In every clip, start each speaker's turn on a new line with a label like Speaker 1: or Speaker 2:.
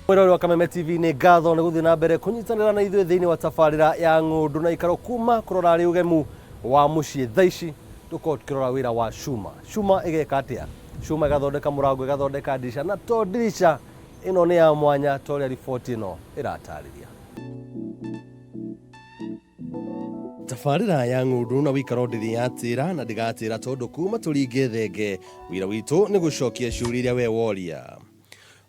Speaker 1: Mwena wa Kameme TV ni ngatho ni guthii na mbere kunyitanira na ithuĩ thĩinĩ wa tabarĩra ya unduNaUikaro kuma kurora rĩ ugemu wa muciĩ thaici tuko tukirora wĩra wa Cuma igeka atia. Cuma igathondeka mũrango, igathondeka ndirica, na to ndirica ĩno nĩ ya mwanya torĩa riboti ĩno ĩratarĩria. Tabarĩra ya unduNaUikaro ndĩrĩ yatĩra na ndĩgatĩra tondũ kuma tũringe thenge wĩra witũ nĩ gũcokia ciũria iria we woria.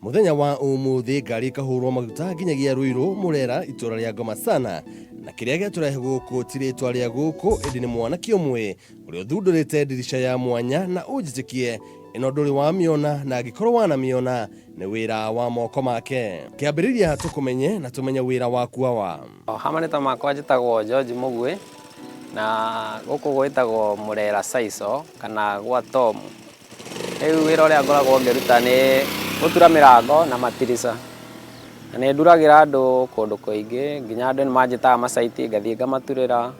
Speaker 1: Muthenya wa umuthi ngari kahurwo maguta nginyagia Ruiru Murera itura ria Ngoma sana na kiria gĩatũrehe gũkũ tiritwa ria gũkũ ĩndĩ nĩ mwanake ũmwe ũrĩa ũthundũrĩte ndirica ya mwanya na ũnjĩtĩkie ĩno ndũrĩ wamĩona na angĩkorwo wanamĩona nĩ wĩra wa moko make. Kĩambĩrĩria tũkũmenye na tũmenye wĩra waku wa
Speaker 2: hamanĩta makwa njĩtagwo George Mũgwe na gũkũ gwĩtagwo Murera Saico kana gwa Tom. Rĩu wĩra ũrĩa ngoragwo ngĩruta nĩ gũtura mĩrango na matirica. Na nĩ nduragĩra andũ kũndũ kũingĩ nginya andũ nĩ manjĩtaga macaiti ngathiĩ ngamaturĩra.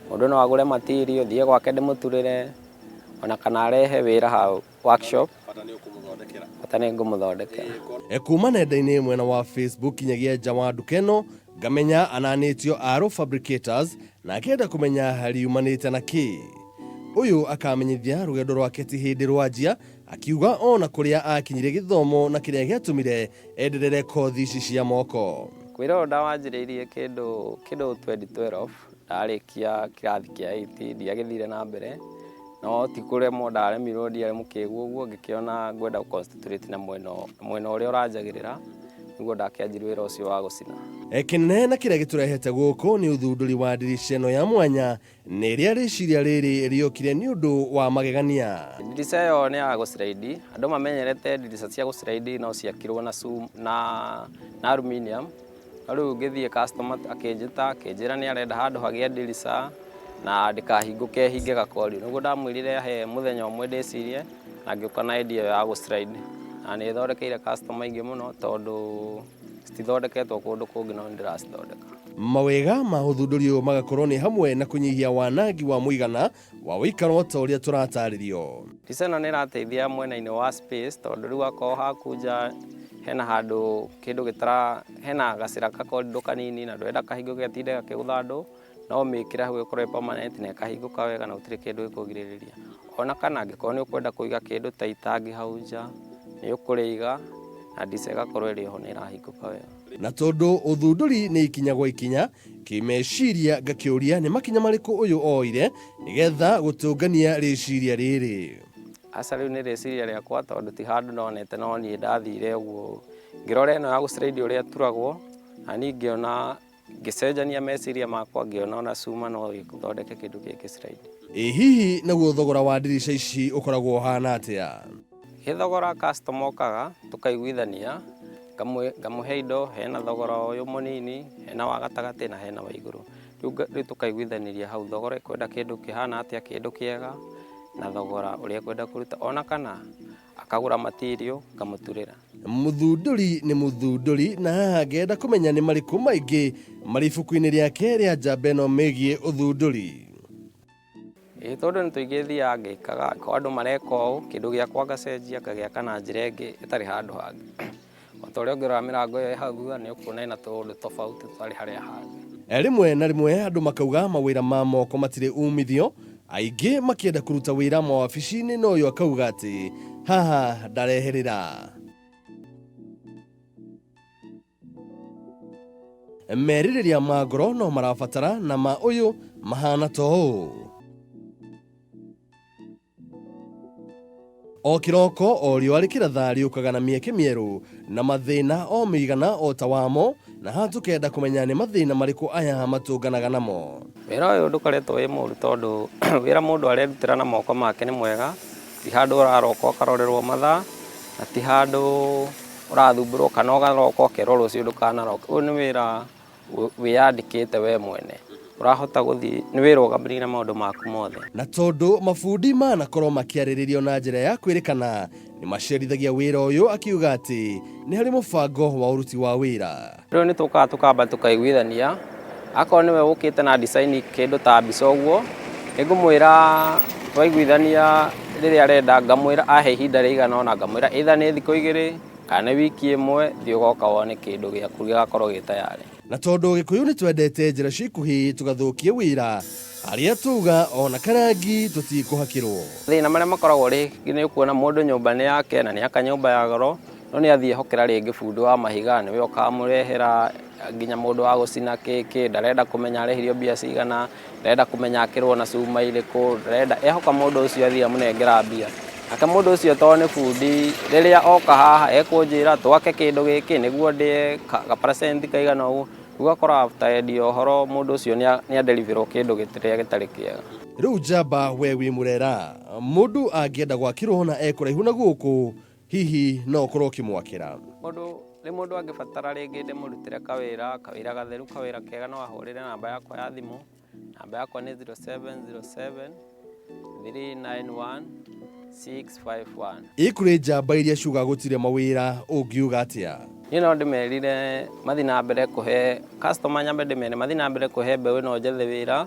Speaker 2: Mũndũ no agũre material thiĩ gwake ndĩmũturĩre ona kana arehe wĩra hau workshop bata nĩ ngũmũthondekera.
Speaker 1: Kuma nenda-inĩ mwena wa Facebook kinyagia nja wa nduka ĩno ngamenya ananĩtio Aro Fabricators na akĩenda kũmenya hariumanĩte na kĩ. Uyu akamenyithia rugendo rwake ti hindi rwanjia akiuga ona kũrĩa akinyire gĩthomo na kĩrĩa gĩatũmire enderere kothi ici cia moko.
Speaker 2: Kwĩra ndawanjĩrĩirie kĩndũ 2012 ndarĩkia kĩrathi kĩa 8 ndiagĩthire na mbere no ti kũremwo ndaremirwo ndiarĩ mũkĩgu ũguo ngĩkĩona ngwenda gũconcentrate na mwena ũrĩa ũranjagĩrĩra nĩguo ndakĩanjire wĩra ũcio wa gũcina.
Speaker 1: Kĩnene na kĩrĩa gĩtũrehete gũkũ nĩ ũthundũri wa ndirica ĩno ya mwanya na ĩrĩa rĩciria rĩrĩ rĩokire nĩ ũndũ wa magegania.
Speaker 2: Ndirica ĩyo nĩ ya gũciraidi, andũ mamenyerete ndirica cia gũciraidi no ciakirwo na aluminium. Rĩu ngĩthiĩ customer akĩnjĩta akĩnjĩra nĩ arenda handũ hagĩa ndirica na ndĩkahingũke hinge gakori. Nĩguo ndamwĩrire he mũthenya ũmwe ndĩcirie na ngĩũka na idea ya gũciraidi. Na nĩ thondekeire customer aingĩ mũno tondũ citithondeketwo kũndũ kũngĩ no ndĩracithondeka.
Speaker 1: Mawega ma ũthundũri ũyũ magakorwo nĩ hamwe na kũnyihia wanangi wa mũigana wa ũikaro ta ũrĩa tũratarĩrio.
Speaker 2: Ndirica ĩno nĩ ĩrateithia mwena-inĩ wa space tondũ rĩu akorwo haku nja hena handũ kĩndũ hena gacĩra kakoridũ kanini na ndwenda kahingũke gatinde gakĩgũtha andũ no mĩkĩre hau ĩkorwo permanent na ĩkahingũka wega na gũtirĩ kĩndũ gĩkũgirĩrĩria. Ona kana angĩkorwo nĩ ũkwenda kũiga kĩndũ ta itangi hau nja nĩ ũkũrĩiga na ndirica ĩgakorwo ĩrĩ ho nĩ ĩrahingũka wega. Na
Speaker 1: tondũ ũthundũri nĩ ikinya gwa ikinya kĩmeciria ngakĩũria nĩ makinya marĩkũ ũyũ oire nĩgetha gũtũngania rĩciria rĩrĩ.
Speaker 2: Aca rĩu nĩ rĩciria rĩakwa tondũ ti handũ nonete no niĩ ndathire ũguo ngĩrora ĩno ya gũciraidi ũrĩa turagwo na niĩ ngĩona ngĩcenjania meciria makwa ngĩona ona Cuma no gĩthondeke kĩndũ gĩkĩ ciraidi.
Speaker 1: Hihi naguo thogora wa ndirica ici ũkoragwo hana atĩa?
Speaker 2: Thogora customer okaga tukaiguithania ngamũhe indo hena thogora ũyũ mũnini hena wa gatagatĩ na hena wa igũrũ. Rĩu tukaiguithaniria hau thogora kwenda kĩndũ kĩhana atĩa kĩndũ kĩega na thogora ũrĩa kwenda kũruta ona kana akagũra material ngamũturĩra.
Speaker 1: Mũthundũri nĩ mũthundũri na haha ngenda kũmenya nĩ marĩkũ maingĩ marĩ ibuku-inĩ rĩake rĩa njamba ĩno megiĩ ũthundũri.
Speaker 2: Tondũ nĩ tũingĩ thiaga ngĩkaga ko andũ mareka ũũ kĩndũ gĩakwa ngacenjia ngagĩaka na njĩra ĩngĩ ĩtarĩ handũ hangĩ. O ta ũrĩa ũngĩrora mĩrango ĩyo hau thutha nĩ ũkuona ĩna tũũndũ tofauti tũtarĩ harĩa hangĩ.
Speaker 1: Rĩmwe na rĩmwe andũ makauga mawĩra ma moko matirĩ umithio, aingĩ makĩenda kũruta wĩra mawabici-inĩ no ũyũ akauga atĩ haha ndareherera. Merirĩria ma ngoro no marabatara na ma ũyũ mahana ta ũũ. O kĩroko o riũa rĩkĩratha rĩũkaga na mĩeke mĩerũ na mathĩna o mĩigana o ta wamo na haha tũkenda kũmenya nĩ mathĩna marĩkũ aya matũnganaga namo.
Speaker 2: Wĩra ũyũ ndũkoretwo wĩ mũru tondũ wĩra mũndũ arerutĩra na moko make nĩ mwega, ti handũ ũraroka ũkarorerwo mathaa na ti handũ ũrathumbũrwo kana ũgaroka ũkerwo rũciũ ndũkanaroka. Ũyũ nĩ wĩra wĩyandĩkĩte we mwene ũrahota gũthiĩ nĩ wĩra ũgambĩrĩire maũndũ maku mothe.
Speaker 1: Na tondũ mabundi manakorwo makĩarĩrĩrio na njĩra ya kwĩrĩkana nĩ maciarithagia wĩra ũyũ akiuga atĩ nĩ harĩ mũbango wa ũruti wa wĩra.
Speaker 2: Rĩu nĩ tũkaga tũkamba tũkaiguithania akorwo nĩwe ũkĩte na design kĩndũ ta mbica ũguo nĩ ngũmwĩra twaiguithania rĩrĩa arenda ngamwĩra ahe ihinda rĩigana ona ngamwĩra either nĩ thikũ 2 kana wiki ĩmwe thiĩ ũgoka wone kĩndũ gĩaku gĩgakorwo gĩ tayari.
Speaker 1: Na tondu Gikuyu ni twendete njĩra cikuhi tugathukia wĩra, arĩa tuga ona karangi tutikuhakirwo.
Speaker 2: Thĩna marĩa makoragwo nĩ ũkuona mũndũ nyũmba nĩ yake na nĩ aka nyũmba ya goro, no nĩ athiĩ hokera rĩngĩ bundi wa mahiga nĩwe ũkamũrehera nginya mũndũ wa gũcina kĩkĩ, ndarenda kũmenya arehirio mbia cigana, ndarenda kũmenya akĩrwo na cuma irĩkũ, ndarenda ehoka mũndũ ũcio athiĩ amũnengera mbia. Nake mũndũ ũcio to nĩ bundi, rĩrĩa oka haha ekũnjĩra twake kĩndũ gĩkĩ nĩguo ndĩe ka percent kaigana ũguo, ũgakora after endio ũhoro mũndũ ũcio nĩ adeliverwo kĩndũ gĩtarĩ kĩega.
Speaker 1: Rĩu njamba we wi Murera, mũndũ angĩenda gwakĩrwo na ekũraihu na gũkũ, hihi no ũkorwo ũkĩmwakĩra.
Speaker 2: Mũndũ angĩbatara rĩngĩ ndĩmũrutĩre kawĩra gatheru, kawĩra kega, no ahũrĩre namba yakwa ya thimũ. Namba yakwa nĩ 0707 391 651.
Speaker 1: Ikũrĩ njamba iria ciuga gũtirĩ mawĩra ũngiuga atĩa?
Speaker 2: Niĩ no ndĩmerire mathi na mbere kũhe customer, nyambe ndĩmere mathi na mbere kũhe mbeũ ĩno njethe wĩra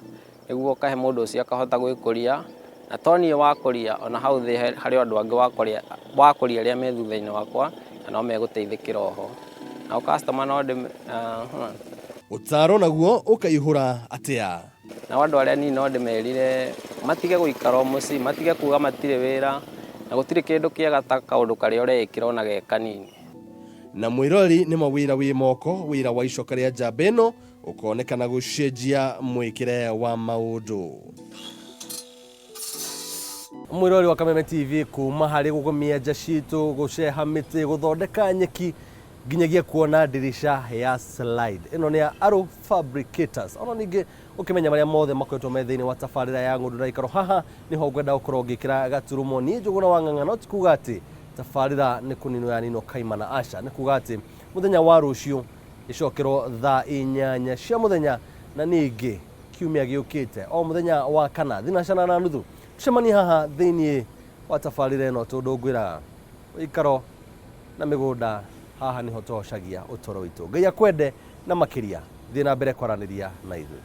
Speaker 2: nĩguo kahe mũndũ ũcio akahota gwĩkũria, na to niĩ wakũria, ona hau thĩ harĩ andũ angĩ wakũria arĩa me thutha-inĩ wakwa na no megũteithĩkĩra oho. Na customer no
Speaker 1: ũtaro naguo ũkaihũra atĩa?
Speaker 2: Na andũ arĩa nini no ndĩmerire matige gũikara mũciĩ, matige kuga matirĩ wĩra, na gũtirĩ kĩndũ kĩega ta kaũndũ karĩa ũreĩkĩra ona ge kanini.
Speaker 1: Na mwĩrori nĩ mawĩra wĩ moko, wĩra wa icoka rĩa njamba ĩno ũkonekana gũcenjia mwĩkĩre wa maũndũ. Mwĩrori wa Kameme TV kuma harĩ gũgomia nja citũ, gũceha mĩtĩ, gũthondeka nyeki, nginyagia kuona ndirica ya slide. Ĩno nĩ ya Arrow Fabricators. Ona ningĩ ũkĩmenya marĩa mothe makoretwo me thĩinĩ wa tabarĩra ya unduNaUikaro, haha nĩho ngwenda gũkorwo ngĩkĩra gaturumo. Niĩ Njũgũna wa Ng'ang'a, no ti kuga atĩ tabarĩra nĩ kũninwo ya ninwo kaimana, aca. Nĩ kuga atĩ mũthenya wa rũciũ icokerwo thaa 8 cia mũthenya, na ningĩ kiumia gĩũkĩte o mũthenya wa kana thinacara na nuthu tucemanie haha thĩinĩ wa tabarĩra ĩno, tondũ ngwĩra ũikaro na mĩgũnda haha nĩho tũhocagia ũtoro witũ. Ngai akwende na makĩria, thiĩ na mbere kwaranĩria na ithuĩ.